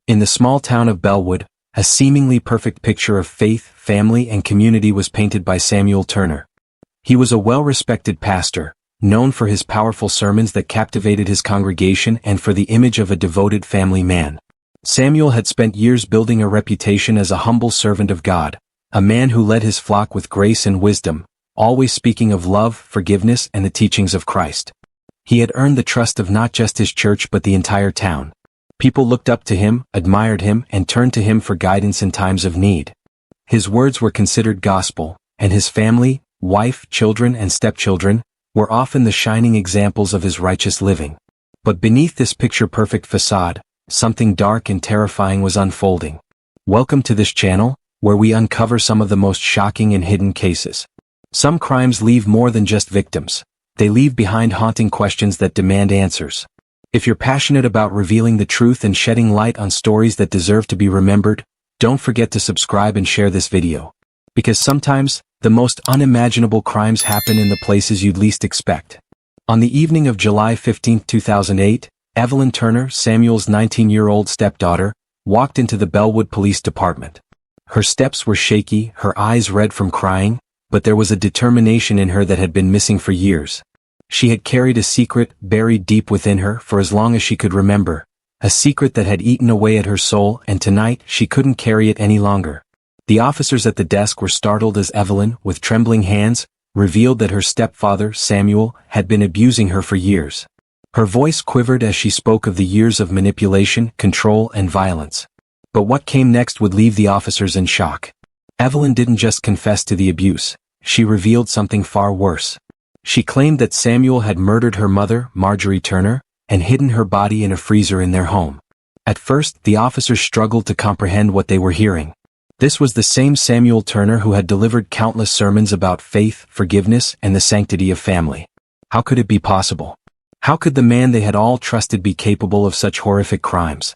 In the small town of Bellwood, a seemingly perfect picture of faith, family, and community was painted by Samuel Turner. He was a well-respected pastor, known for his powerful sermons that captivated his congregation and for the image of a devoted family man. Samuel had spent years building a reputation as a humble servant of God, a man who led his flock with grace and wisdom, always speaking of love, forgiveness, and the teachings of Christ. He had earned the trust of not just his church but the entire town. People looked up to him, admired him, and turned to him for guidance in times of need. His words were considered gospel, and his family, wife, children, and stepchildren, were often the shining examples of his righteous living. But beneath this picture-perfect facade, something dark and terrifying was unfolding. Welcome to this channel, where we uncover some of the most shocking and hidden cases. Some crimes leave more than just victims. They leave behind haunting questions that demand answers. If you're passionate about revealing the truth and shedding light on stories that deserve to be remembered, don't forget to subscribe and share this video. Because sometimes, the most unimaginable crimes happen in the places you'd least expect. On the evening of July 15, 2008, Evelyn Turner, Samuel's 19-year-old stepdaughter, walked into the Bellwood Police Department. Her steps were shaky, her eyes red from crying, but there was a determination in her that had been missing for years. She had carried a secret buried deep within her for as long as she could remember, a secret that had eaten away at her soul, and tonight she couldn't carry it any longer. The officers at the desk were startled as Evelyn, with trembling hands, revealed that her stepfather, Samuel, had been abusing her for years. Her voice quivered as she spoke of the years of manipulation, control, and violence. But what came next would leave the officers in shock. Evelyn didn't just confess to the abuse, she revealed something far worse. She claimed that Samuel had murdered her mother, Marjorie Turner, and hidden her body in a freezer in their home. At first, the officers struggled to comprehend what they were hearing. This was the same Samuel Turner who had delivered countless sermons about faith, forgiveness, and the sanctity of family. How could it be possible? How could the man they had all trusted be capable of such horrific crimes?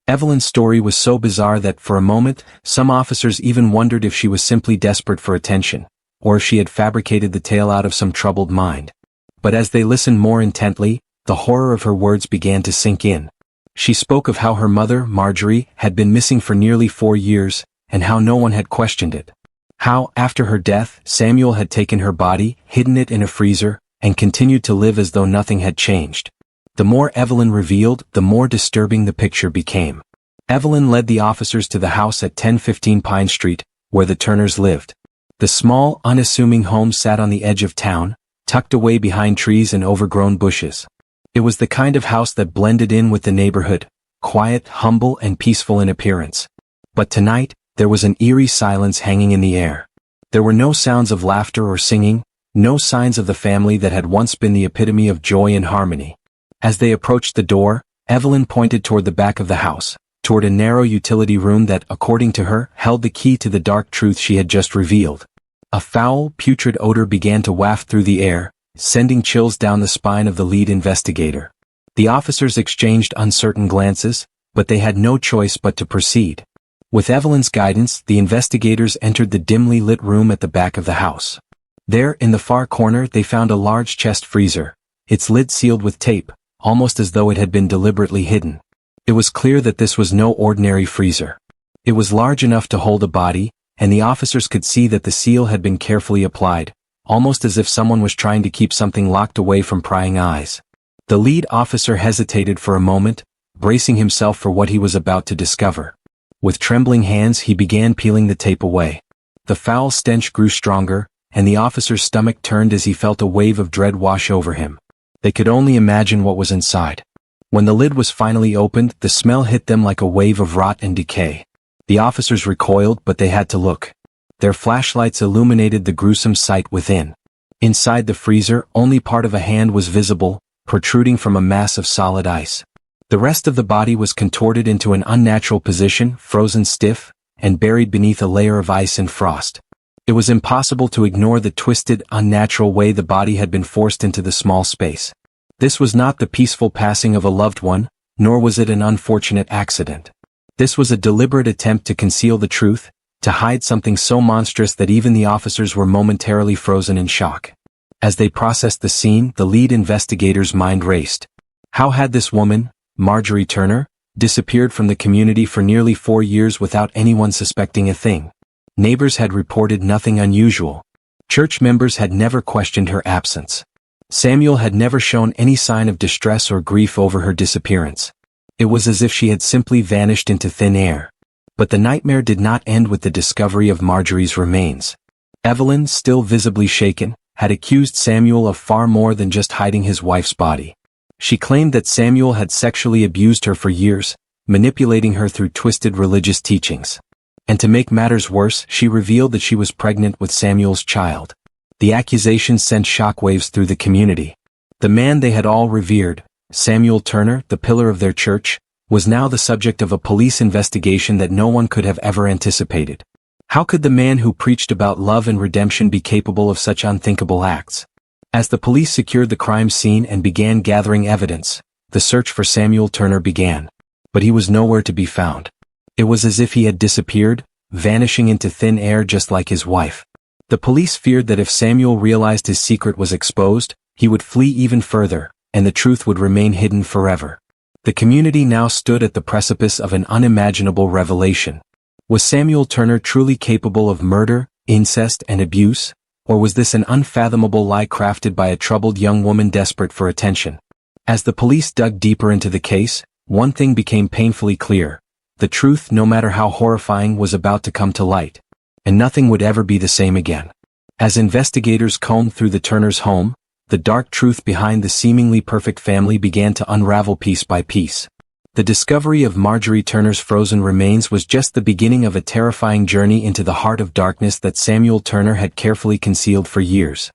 Evelyn's story was so bizarre that, for a moment, some officers even wondered if she was simply desperate for attention, or if she had fabricated the tale out of some troubled mind. But as they listened more intently, the horror of her words began to sink in. She spoke of how her mother, Marjorie, had been missing for nearly 4 years, and how no one had questioned it. How, after her death, Samuel had taken her body, hidden it in a freezer, and continued to live as though nothing had changed. The more Evelyn revealed, the more disturbing the picture became. Evelyn led the officers to the house at 1015 Pine Street, where the Turners lived. The small, unassuming home sat on the edge of town, tucked away behind trees and overgrown bushes. It was the kind of house that blended in with the neighborhood, quiet, humble, and peaceful in appearance. But tonight, there was an eerie silence hanging in the air. There were no sounds of laughter or singing, no signs of the family that had once been the epitome of joy and harmony. As they approached the door, Evelyn pointed toward the back of the house, toward a narrow utility room that, according to her, held the key to the dark truth she had just revealed. A foul, putrid odor began to waft through the air, sending chills down the spine of the lead investigator. The officers exchanged uncertain glances, but they had no choice but to proceed. With Evelyn's guidance, the investigators entered the dimly lit room at the back of the house. There, in the far corner, they found a large chest freezer, its lid sealed with tape, almost as though it had been deliberately hidden. It was clear that this was no ordinary freezer. It was large enough to hold a body, and the officers could see that the seal had been carefully applied, almost as if someone was trying to keep something locked away from prying eyes. The lead officer hesitated for a moment, bracing himself for what he was about to discover. With trembling hands he began peeling the tape away. The foul stench grew stronger, and the officer's stomach turned as he felt a wave of dread wash over him. They could only imagine what was inside. When the lid was finally opened, the smell hit them like a wave of rot and decay. The officers recoiled, but they had to look. Their flashlights illuminated the gruesome sight within. Inside the freezer, only part of a hand was visible, protruding from a mass of solid ice. The rest of the body was contorted into an unnatural position, frozen stiff, and buried beneath a layer of ice and frost. It was impossible to ignore the twisted, unnatural way the body had been forced into the small space. This was not the peaceful passing of a loved one, nor was it an unfortunate accident. This was a deliberate attempt to conceal the truth, to hide something so monstrous that even the officers were momentarily frozen in shock. As they processed the scene, the lead investigator's mind raced. How had this woman, Marjorie Turner, disappeared from the community for nearly 4 years without anyone suspecting a thing. Neighbors had reported nothing unusual. Church members had never questioned her absence. Samuel had never shown any sign of distress or grief over her disappearance. It was as if she had simply vanished into thin air. But the nightmare did not end with the discovery of Marjorie's remains. Evelyn, still visibly shaken, had accused Samuel of far more than just hiding his wife's body. She claimed that Samuel had sexually abused her for years, manipulating her through twisted religious teachings. And to make matters worse, she revealed that she was pregnant with Samuel's child. The accusations sent shockwaves through the community. The man they had all revered, Samuel Turner, the pillar of their church, was now the subject of a police investigation that no one could have ever anticipated. How could the man who preached about love and redemption be capable of such unthinkable acts? As the police secured the crime scene and began gathering evidence, the search for Samuel Turner began. But he was nowhere to be found. It was as if he had disappeared, vanishing into thin air just like his wife. The police feared that if Samuel realized his secret was exposed, he would flee even further, and the truth would remain hidden forever. The community now stood at the precipice of an unimaginable revelation. Was Samuel Turner truly capable of murder, incest, and abuse, or was this an unfathomable lie crafted by a troubled young woman desperate for attention? As the police dug deeper into the case, one thing became painfully clear. The truth, no matter how horrifying, was about to come to light. And nothing would ever be the same again. As investigators combed through the Turners' home, the dark truth behind the seemingly perfect family began to unravel piece by piece. The discovery of Marjorie Turner's frozen remains was just the beginning of a terrifying journey into the heart of darkness that Samuel Turner had carefully concealed for years.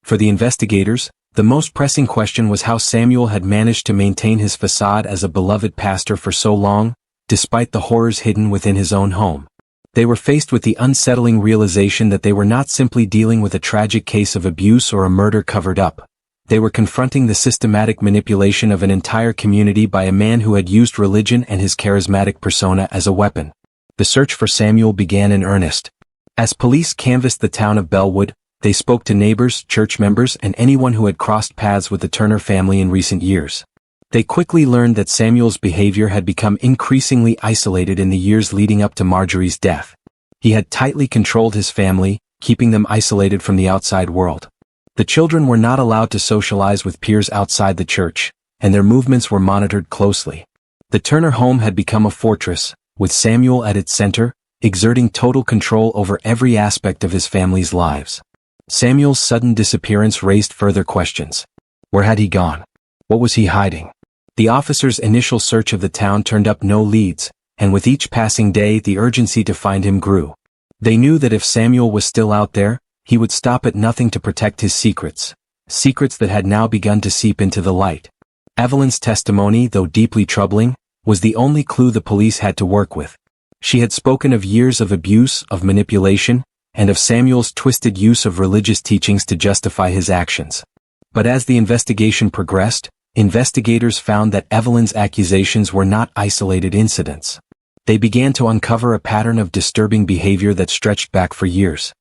For the investigators, the most pressing question was how Samuel had managed to maintain his facade as a beloved pastor for so long, despite the horrors hidden within his own home. They were faced with the unsettling realization that they were not simply dealing with a tragic case of abuse or a murder covered up. They were confronting the systematic manipulation of an entire community by a man who had used religion and his charismatic persona as a weapon. The search for Samuel began in earnest. As police canvassed the town of Bellwood, they spoke to neighbors, church members, and anyone who had crossed paths with the Turner family in recent years. They quickly learned that Samuel's behavior had become increasingly isolated in the years leading up to Marjorie's death. He had tightly controlled his family, keeping them isolated from the outside world. The children were not allowed to socialize with peers outside the church, and their movements were monitored closely. The Turner home had become a fortress, with Samuel at its center, exerting total control over every aspect of his family's lives. Samuel's sudden disappearance raised further questions. Where had he gone? What was he hiding? The officers' initial search of the town turned up no leads, and with each passing day the urgency to find him grew. They knew that if Samuel was still out there, he would stop at nothing to protect his secrets that had now begun to seep into the light. Evelyn's testimony, though deeply troubling, was the only clue the police had to work with. She had spoken of years of abuse, of manipulation, and of Samuel's twisted use of religious teachings to justify his actions. But as the investigation progressed, investigators found that Evelyn's accusations were not isolated incidents. They began to uncover a pattern of disturbing behavior that stretched back for years.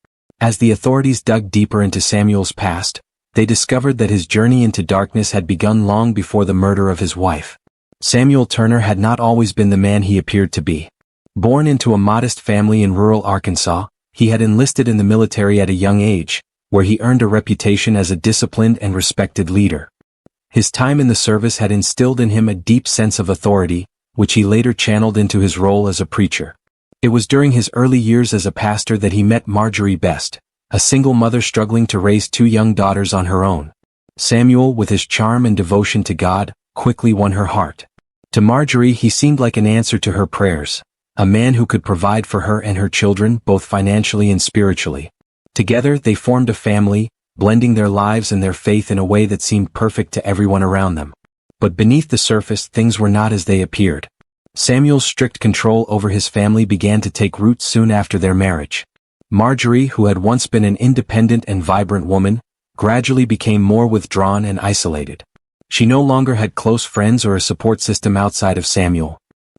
As the authorities dug deeper into Samuel's past, they discovered that his journey into darkness had begun long before the murder of his wife. Samuel Turner had not always been the man he appeared to be. Born into a modest family in rural Arkansas, he had enlisted in the military at a young age, where he earned a reputation as a disciplined and respected leader. His time in the service had instilled in him a deep sense of authority, which he later channeled into his role as a preacher. It was during his early years as a pastor that he met Marjorie Best, a single mother struggling to raise 2 young daughters on her own. Samuel, with his charm and devotion to God, quickly won her heart. To Marjorie he seemed like an answer to her prayers, a man who could provide for her and her children both financially and spiritually. Together they formed a family, blending their lives and their faith in a way that seemed perfect to everyone around them. But beneath the surface things were not as they appeared. Samuel's strict control over his family began to take root soon after their marriage. Marjorie, who had once been an independent and vibrant woman, gradually became more withdrawn and isolated. She no longer had close friends or a support system outside of Samuel.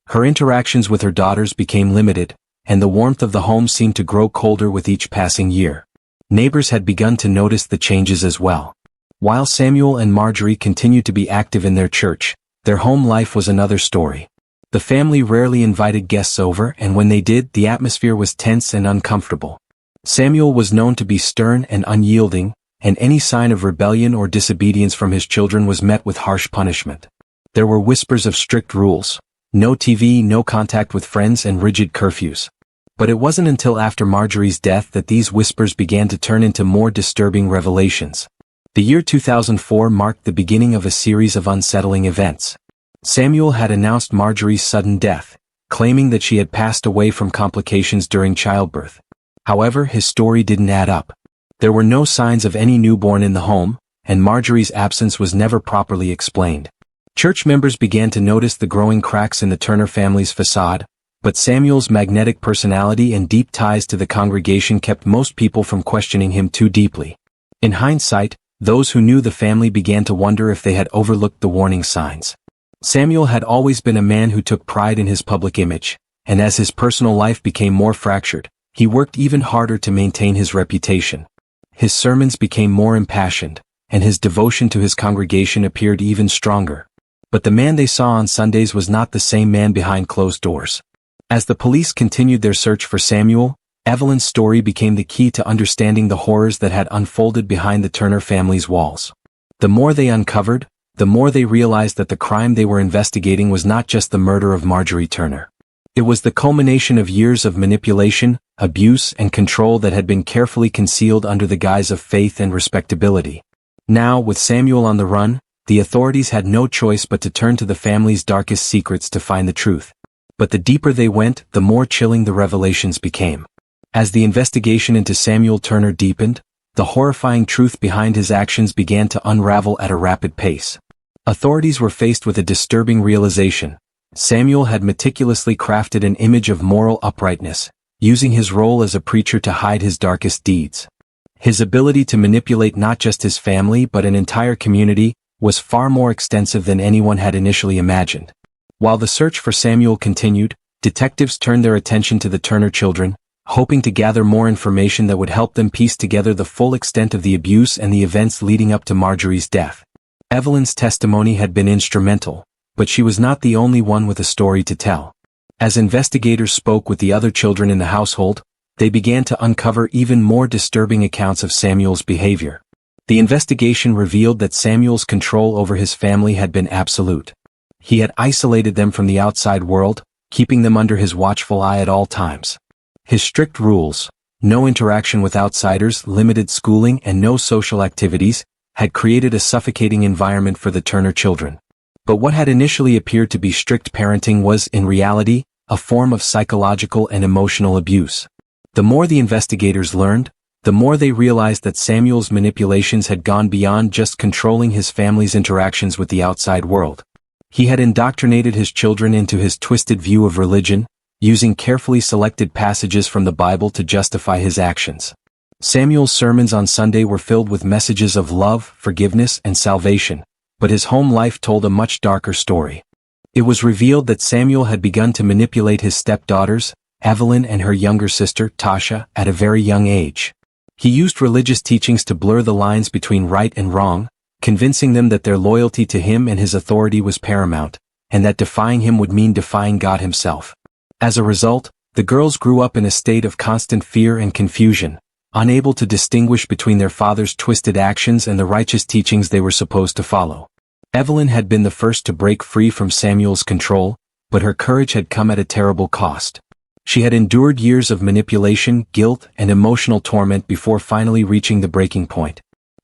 Her interactions with her daughters became limited, and the warmth of the home seemed to grow colder with each passing year. Neighbors had begun to notice the changes as well. While Samuel and Marjorie continued to be active in their church, their home life was another story. The family rarely invited guests over, and when they did, the atmosphere was tense and uncomfortable. Samuel was known to be stern and unyielding, and any sign of rebellion or disobedience from his children was met with harsh punishment. There were whispers of strict rules: no TV, no contact with friends, and rigid curfews. But it wasn't until after Marjorie's death that these whispers began to turn into more disturbing revelations. The year 2004 marked the beginning of a series of unsettling events. Samuel had announced Marjorie's sudden death, claiming that she had passed away from complications during childbirth. However, his story didn't add up. There were no signs of any newborn in the home, and Marjorie's absence was never properly explained. Church members began to notice the growing cracks in the Turner family's facade, but Samuel's magnetic personality and deep ties to the congregation kept most people from questioning him too deeply. In hindsight, those who knew the family began to wonder if they had overlooked the warning signs. Samuel had always been a man who took pride in his public image, and as his personal life became more fractured, he worked even harder to maintain his reputation. His sermons became more impassioned, and his devotion to his congregation appeared even stronger. But the man they saw on Sundays was not the same man behind closed doors. As the police continued their search for Samuel, Evelyn's story became the key to understanding the horrors that had unfolded behind the Turner family's walls. The more they uncovered, the more they realized that the crime they were investigating was not just the murder of Marjorie Turner. It was the culmination of years of manipulation, abuse, and control that had been carefully concealed under the guise of faith and respectability. Now, with Samuel on the run, the authorities had no choice but to turn to the family's darkest secrets to find the truth. But the deeper they went, the more chilling the revelations became. As the investigation into Samuel Turner deepened, the horrifying truth behind his actions began to unravel at a rapid pace. Authorities were faced with a disturbing realization. Samuel had meticulously crafted an image of moral uprightness, using his role as a preacher to hide his darkest deeds. His ability to manipulate not just his family but an entire community was far more extensive than anyone had initially imagined. While the search for Samuel continued, detectives turned their attention to the Turner children, hoping to gather more information that would help them piece together the full extent of the abuse and the events leading up to Marjorie's death. Evelyn's testimony had been instrumental, but she was not the only one with a story to tell. As investigators spoke with the other children in the household, they began to uncover even more disturbing accounts of Samuel's behavior. The investigation revealed that Samuel's control over his family had been absolute. He had isolated them from the outside world, keeping them under his watchful eye at all times. His strict rules, no interaction with outsiders, limited schooling, and no social activities, had created a suffocating environment for the Turner children. But what had initially appeared to be strict parenting was, in reality, a form of psychological and emotional abuse. The more the investigators learned, the more they realized that Samuel's manipulations had gone beyond just controlling his family's interactions with the outside world. He had indoctrinated his children into his twisted view of religion, using carefully selected passages from the Bible to justify his actions. Samuel's sermons on Sunday were filled with messages of love, forgiveness, and salvation, but his home life told a much darker story. It was revealed that Samuel had begun to manipulate his stepdaughters, Evelyn and her younger sister, Tasha, at a very young age. He used religious teachings to blur the lines between right and wrong, convincing them that their loyalty to him and his authority was paramount, and that defying him would mean defying God himself. As a result, the girls grew up in a state of constant fear and confusion, unable to distinguish between their father's twisted actions and the righteous teachings they were supposed to follow. Evelyn had been the first to break free from Samuel's control, but her courage had come at a terrible cost. She had endured years of manipulation, guilt, and emotional torment before finally reaching the breaking point.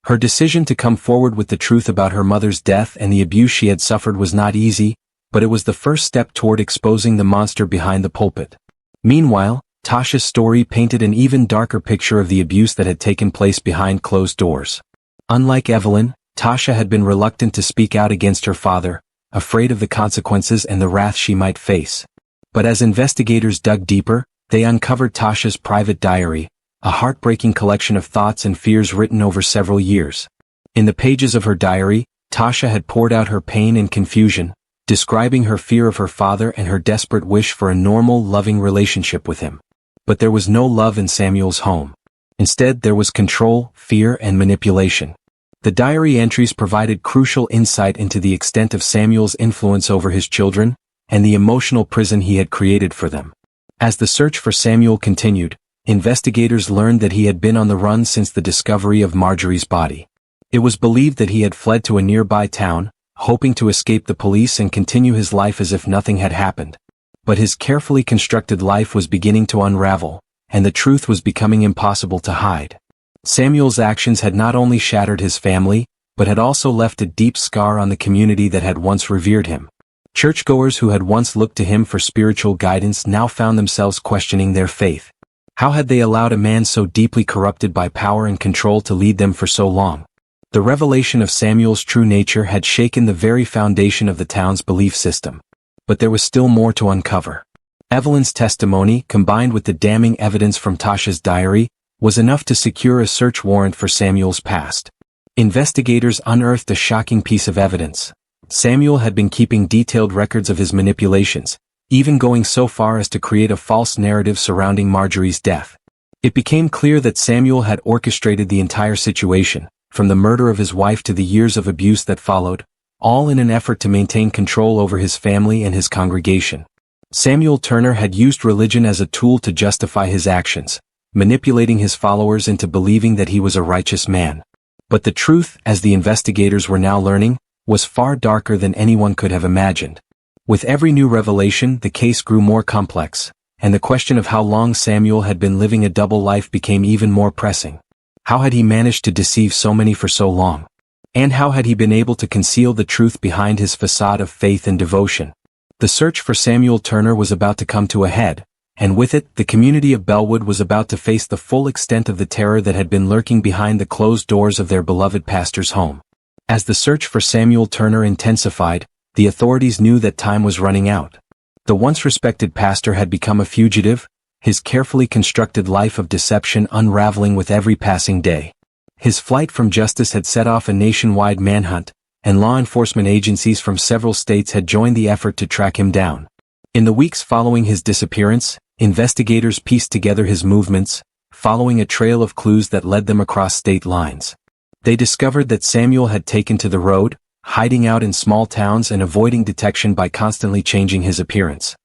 Her decision to come forward with the truth about her mother's death and the abuse she had suffered was not easy, but it was the first step toward exposing the monster behind the pulpit. Meanwhile, Tasha's story painted an even darker picture of the abuse that had taken place behind closed doors. Unlike Evelyn, Tasha had been reluctant to speak out against her father, afraid of the consequences and the wrath she might face. But as investigators dug deeper, they uncovered Tasha's private diary, a heartbreaking collection of thoughts and fears written over several years. In the pages of her diary, Tasha had poured out her pain and confusion, describing her fear of her father and her desperate wish for a normal, loving relationship with him. But there was no love in Samuel's home. Instead, there was control, fear, and manipulation. The diary entries provided crucial insight into the extent of Samuel's influence over his children, and the emotional prison he had created for them. As the search for Samuel continued, investigators learned that he had been on the run since the discovery of Marjorie's body. It was believed that he had fled to a nearby town, hoping to escape the police and continue his life as if nothing had happened. But his carefully constructed life was beginning to unravel, and the truth was becoming impossible to hide. Samuel's actions had not only shattered his family, but had also left a deep scar on the community that had once revered him. Churchgoers who had once looked to him for spiritual guidance now found themselves questioning their faith. How had they allowed a man so deeply corrupted by power and control to lead them for so long? The revelation of Samuel's true nature had shaken the very foundation of the town's belief system. But there was still more to uncover. Evelyn's testimony, combined with the damning evidence from Tasha's diary, was enough to secure a search warrant for Samuel's past. Investigators unearthed a shocking piece of evidence. Samuel had been keeping detailed records of his manipulations, even going so far as to create a false narrative surrounding Marjorie's death. It became clear that Samuel had orchestrated the entire situation, from the murder of his wife to the years of abuse that followed, all in an effort to maintain control over his family and his congregation. Samuel Turner had used religion as a tool to justify his actions, manipulating his followers into believing that he was a righteous man. But the truth, as the investigators were now learning, was far darker than anyone could have imagined. With every new revelation, the case grew more complex, and the question of how long Samuel had been living a double life became even more pressing. How had he managed to deceive so many for so long? And how had he been able to conceal the truth behind his facade of faith and devotion? The search for Samuel Turner was about to come to a head, and with it, the community of Bellwood was about to face the full extent of the terror that had been lurking behind the closed doors of their beloved pastor's home. As the search for Samuel Turner intensified, the authorities knew that time was running out. The once respected pastor had become a fugitive, his carefully constructed life of deception unraveling with every passing day. His flight from justice had set off a nationwide manhunt, and law enforcement agencies from several states had joined the effort to track him down. In the weeks following his disappearance, investigators pieced together his movements, following a trail of clues that led them across state lines. They discovered that Samuel had taken to the road, hiding out in small towns and avoiding detection by constantly changing his appearance.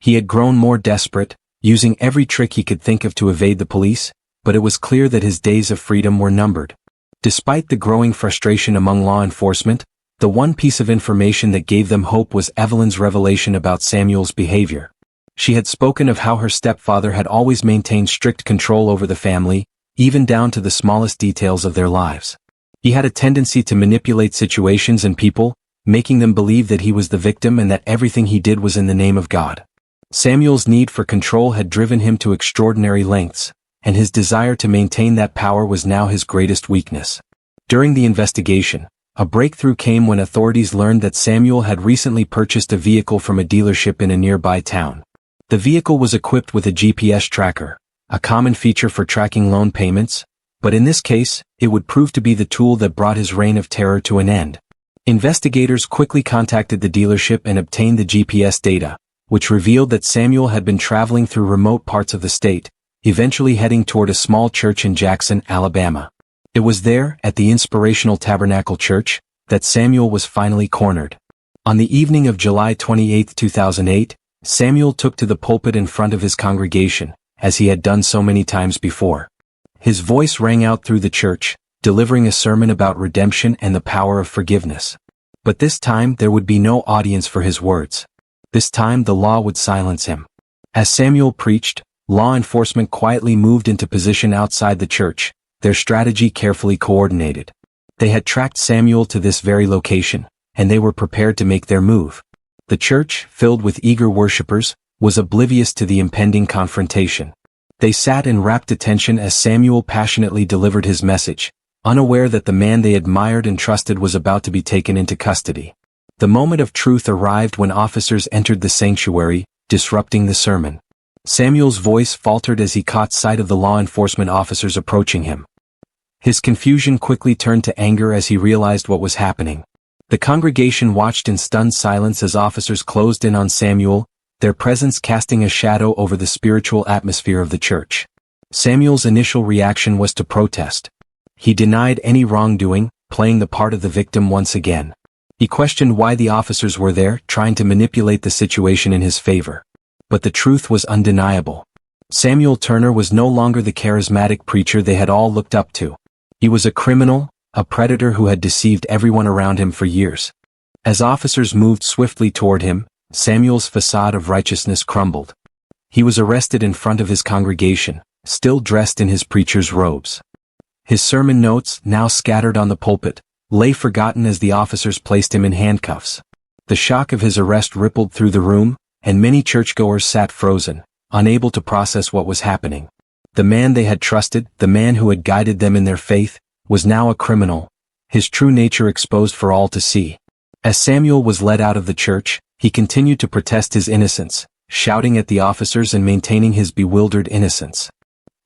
He had grown more desperate, using every trick he could think of to evade the police, but it was clear that his days of freedom were numbered. Despite the growing frustration among law enforcement, the one piece of information that gave them hope was Evelyn's revelation about Samuel's behavior. She had spoken of how her stepfather had always maintained strict control over the family, even down to the smallest details of their lives. He had a tendency to manipulate situations and people, making them believe that he was the victim and that everything he did was in the name of God. Samuel's need for control had driven him to extraordinary lengths, and his desire to maintain that power was now his greatest weakness. During the investigation, a breakthrough came when authorities learned that Samuel had recently purchased a vehicle from a dealership in a nearby town. The vehicle was equipped with a GPS tracker, a common feature for tracking loan payments, but in this case, it would prove to be the tool that brought his reign of terror to an end. Investigators quickly contacted the dealership and obtained the GPS data, which revealed that Samuel had been traveling through remote parts of the state, eventually heading toward a small church in Jackson, Alabama. It was there, at the Inspirational Tabernacle Church, that Samuel was finally cornered. On the evening of July 28, 2008, Samuel took to the pulpit in front of his congregation, as he had done so many times before. His voice rang out through the church, delivering a sermon about redemption and the power of forgiveness. But this time there would be no audience for his words. This time the law would silence him. As Samuel preached, law enforcement quietly moved into position outside the church, their strategy carefully coordinated. They had tracked Samuel to this very location, and they were prepared to make their move. The church, filled with eager worshippers, was oblivious to the impending confrontation. They sat in rapt attention as Samuel passionately delivered his message, unaware that the man they admired and trusted was about to be taken into custody. The moment of truth arrived when officers entered the sanctuary, disrupting the sermon. Samuel's voice faltered as he caught sight of the law enforcement officers approaching him. His confusion quickly turned to anger as he realized what was happening. The congregation watched in stunned silence as officers closed in on Samuel, their presence casting a shadow over the spiritual atmosphere of the church. Samuel's initial reaction was to protest. He denied any wrongdoing, playing the part of the victim once again. He questioned why the officers were there, trying to manipulate the situation in his favor. But the truth was undeniable. Samuel Turner was no longer the charismatic preacher they had all looked up to. He was a criminal, a predator who had deceived everyone around him for years. As officers moved swiftly toward him, Samuel's facade of righteousness crumbled. He was arrested in front of his congregation, still dressed in his preacher's robes. His sermon notes, now scattered on the pulpit, lay forgotten as the officers placed him in handcuffs. The shock of his arrest rippled through the room, and many churchgoers sat frozen, unable to process what was happening. The man they had trusted, the man who had guided them in their faith, was now a criminal, his true nature exposed for all to see. As Samuel was led out of the church, he continued to protest his innocence, shouting at the officers and maintaining his bewildered innocence.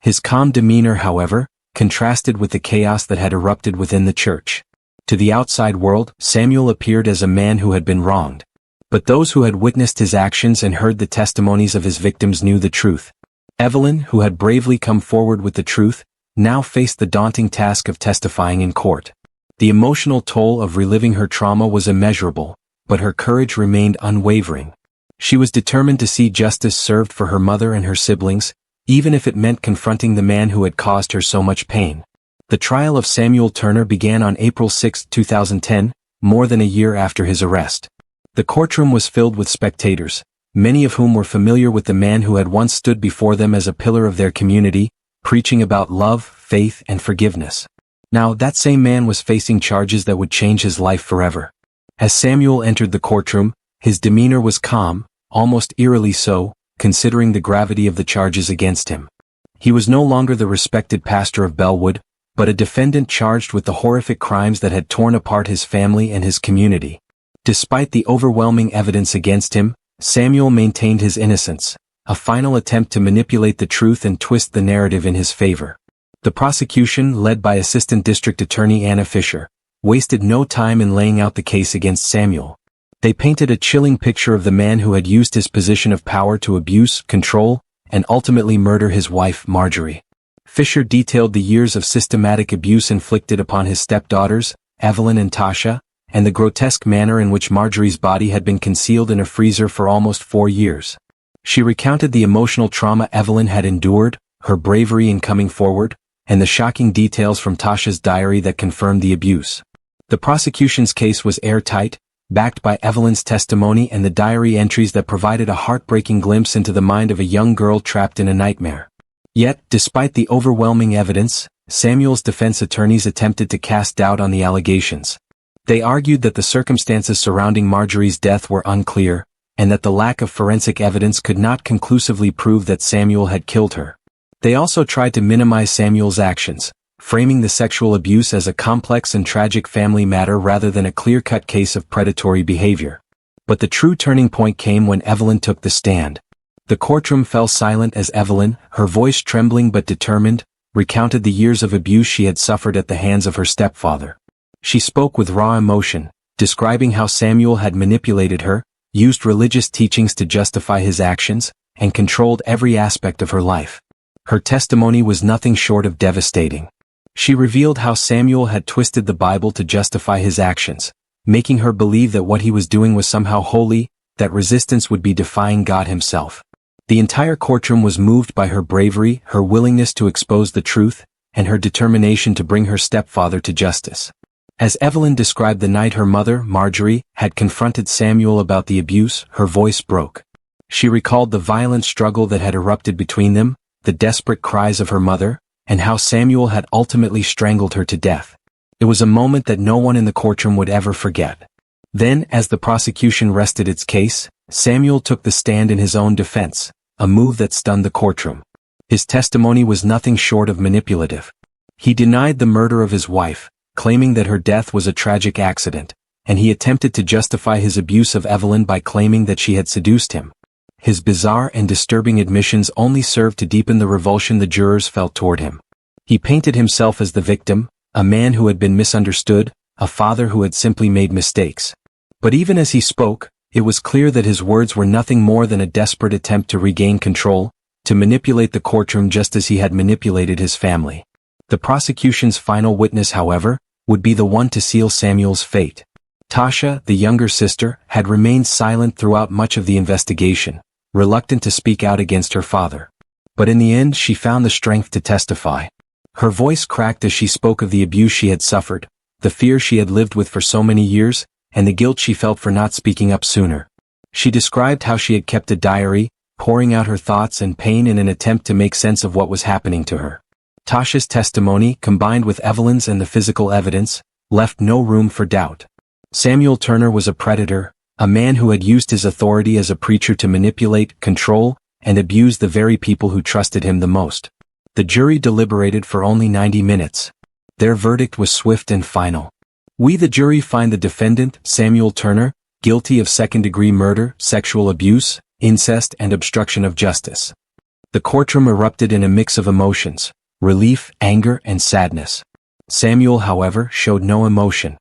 His calm demeanor, however, contrasted with the chaos that had erupted within the church. To the outside world, Samuel appeared as a man who had been wronged. But those who had witnessed his actions and heard the testimonies of his victims knew the truth. Evelyn, who had bravely come forward with the truth, now faced the daunting task of testifying in court. The emotional toll of reliving her trauma was immeasurable, but her courage remained unwavering. She was determined to see justice served for her mother and her siblings, even if it meant confronting the man who had caused her so much pain. The trial of Samuel Turner began on April 6, 2010, more than a year after his arrest. The courtroom was filled with spectators, many of whom were familiar with the man who had once stood before them as a pillar of their community, preaching about love, faith, and forgiveness. Now that same man was facing charges that would change his life forever. As Samuel entered the courtroom, his demeanor was calm, almost eerily so, considering the gravity of the charges against him. He was no longer the respected pastor of Bellwood, but a defendant charged with the horrific crimes that had torn apart his family and his community. Despite the overwhelming evidence against him, Samuel maintained his innocence, a final attempt to manipulate the truth and twist the narrative in his favor. The prosecution, led by Assistant District Attorney Anna Fisher, wasted no time in laying out the case against Samuel. They painted a chilling picture of the man who had used his position of power to abuse, control, and ultimately murder his wife, Marjorie. Fisher detailed the years of systematic abuse inflicted upon his stepdaughters, Evelyn and Tasha, and the grotesque manner in which Marjorie's body had been concealed in a freezer for almost 4 years. She recounted the emotional trauma Evelyn had endured, her bravery in coming forward, and the shocking details from Tasha's diary that confirmed the abuse. The prosecution's case was airtight, backed by Evelyn's testimony and the diary entries that provided a heartbreaking glimpse into the mind of a young girl trapped in a nightmare. Yet, despite the overwhelming evidence, Samuel's defense attorneys attempted to cast doubt on the allegations. They argued that the circumstances surrounding Marjorie's death were unclear, and that the lack of forensic evidence could not conclusively prove that Samuel had killed her. They also tried to minimize Samuel's actions, framing the sexual abuse as a complex and tragic family matter rather than a clear-cut case of predatory behavior. But the true turning point came when Evelyn took the stand. The courtroom fell silent as Evelyn, her voice trembling but determined, recounted the years of abuse she had suffered at the hands of her stepfather. She spoke with raw emotion, describing how Samuel had manipulated her, used religious teachings to justify his actions, and controlled every aspect of her life. Her testimony was nothing short of devastating. She revealed how Samuel had twisted the Bible to justify his actions, making her believe that what he was doing was somehow holy, that resistance would be defying God himself. The entire courtroom was moved by her bravery, her willingness to expose the truth, and her determination to bring her stepfather to justice. As Evelyn described the night her mother, Marjorie, had confronted Samuel about the abuse, her voice broke. She recalled the violent struggle that had erupted between them, the desperate cries of her mother, and how Samuel had ultimately strangled her to death. It was a moment that no one in the courtroom would ever forget. Then, as the prosecution rested its case, Samuel took the stand in his own defense, a move that stunned the courtroom. His testimony was nothing short of manipulative. He denied the murder of his wife, claiming that her death was a tragic accident, and he attempted to justify his abuse of Evelyn by claiming that she had seduced him. His bizarre and disturbing admissions only served to deepen the revulsion the jurors felt toward him. He painted himself as the victim, a man who had been misunderstood, a father who had simply made mistakes. But even as he spoke, it was clear that his words were nothing more than a desperate attempt to regain control, to manipulate the courtroom just as he had manipulated his family. The prosecution's final witness, however, would be the one to seal Samuel's fate. Tasha, the younger sister, had remained silent throughout much of the investigation, reluctant to speak out against her father. But in the end she found the strength to testify. Her voice cracked as she spoke of the abuse she had suffered, the fear she had lived with for so many years, and the guilt she felt for not speaking up sooner. She described how she had kept a diary, pouring out her thoughts and pain in an attempt to make sense of what was happening to her. Tasha's testimony, combined with Evelyn's and the physical evidence, left no room for doubt. Samuel Turner was a predator, a man who had used his authority as a preacher to manipulate, control, and abuse the very people who trusted him the most. The jury deliberated for only 90 minutes. Their verdict was swift and final. We the jury find the defendant, Samuel Turner, guilty of second-degree murder, sexual abuse, incest and obstruction of justice. The courtroom erupted in a mix of emotions, relief, anger, and sadness. Samuel, however, showed no emotion.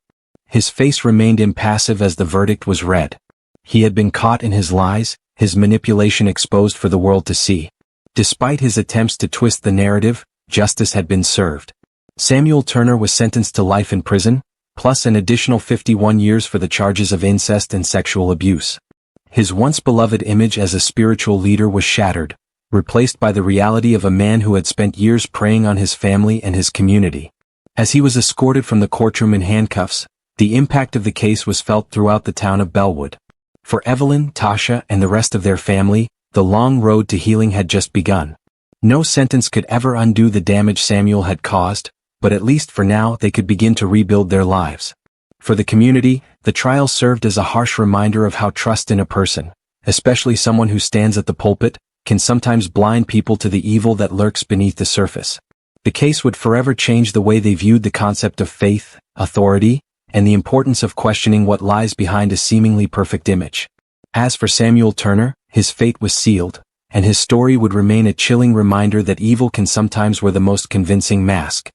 His face remained impassive as the verdict was read. He had been caught in his lies, his manipulation exposed for the world to see. Despite his attempts to twist the narrative, justice had been served. Samuel Turner was sentenced to life in prison, plus an additional 51 years for the charges of incest and sexual abuse. His once beloved image as a spiritual leader was shattered, replaced by the reality of a man who had spent years preying on his family and his community. As he was escorted from the courtroom in handcuffs, the impact of the case was felt throughout the town of Bellwood. For Evelyn, Tasha, and the rest of their family, the long road to healing had just begun. No sentence could ever undo the damage Samuel had caused, but at least for now they could begin to rebuild their lives. For the community, the trial served as a harsh reminder of how trust in a person, especially someone who stands at the pulpit, can sometimes blind people to the evil that lurks beneath the surface. The case would forever change the way they viewed the concept of faith, authority, and the importance of questioning what lies behind a seemingly perfect image. As for Samuel Turner, his fate was sealed, and his story would remain a chilling reminder that evil can sometimes wear the most convincing mask.